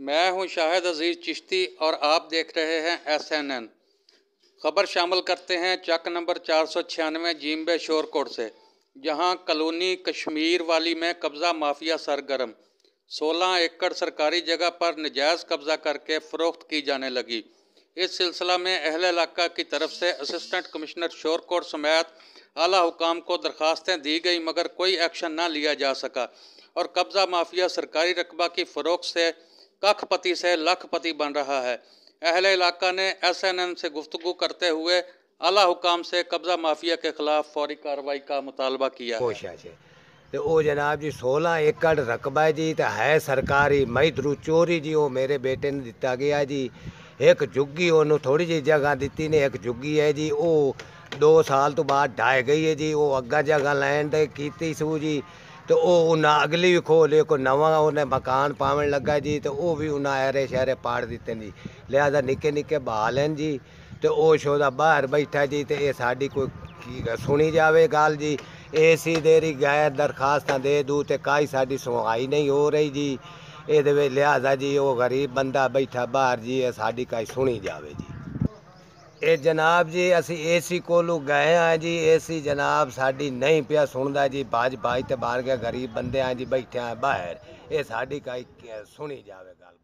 मैं हूं शाहिद अजीज़ चिश्ती और आप देख रहे हैं SNN। खबर शामिल करते हैं चक नंबर 496 जिम्बे शोरकोट से, जहां कॉलोनी कश्मीर वाली में कब्ज़ा माफिया सरगर्म। 16 एकड़ सरकारी जगह पर नजायज़ कब्ज़ा करके फ़रोख्त की जाने लगी। इस सिलसिला में अहले इलाका की तरफ से असिस्टेंट कमिश्नर शोरकोट समेत आला हुकाम को दरख्वास्तें दी गई, मगर कोई एक्शन न लिया जा सका और कब्ज़ा माफिया सरकारी रकबा की फ़रोख्त से कखपति से लखपति बन रहा है। अहले इलाका ने SNN से गुफ्तगू करते हुए आला हुकाम से कब्ज़ा माफिया के खिलाफ फौरी कार्रवाई का मुतालबा किया है। तो वो जनाब जी 16 एकड़ रकबा जी तो है सरकारी, मई थ्रू चोरी जी वो मेरे बेटे ने दिता गया जी। एक झुग्गी उन्होंने थोड़ी जी जगह दी ने, एक झुग्गी है जी वो 2 साल तो बाद ढाई गई है जी। वो अग्गा जगह लैंड की सू जी, तो वो उन्हें अगली भी खोले को नवा उन्हें मकान पावन लगा जी, तो वो भी उन्हें अरे शहरे पाड़ दिते जी। लिहाजा निके निके बहाल हैं जी, तो वो शोदा बाहर बैठा जी। तो ये साड़ी कोई सुनी जावे गल जी। ऐसी देरी गैर दरखास्त दे दूँ तो काई साड़ी सुनवाई नहीं हो रही जी। ये लिहाजा जी वो गरीब बंदा बैठा बाहर जी, साड़ी काई सुनी जावे जी। ये जनाब जी असी AC कोलू गए हैं जी, AC जनाब साड़ी नहीं पिया सुनता जी। बाज बाज तो बाहर गया, गरीब बंदे हैं जी बैठे हैं बाहर, ये साड़ी काई सुनी जावे गल।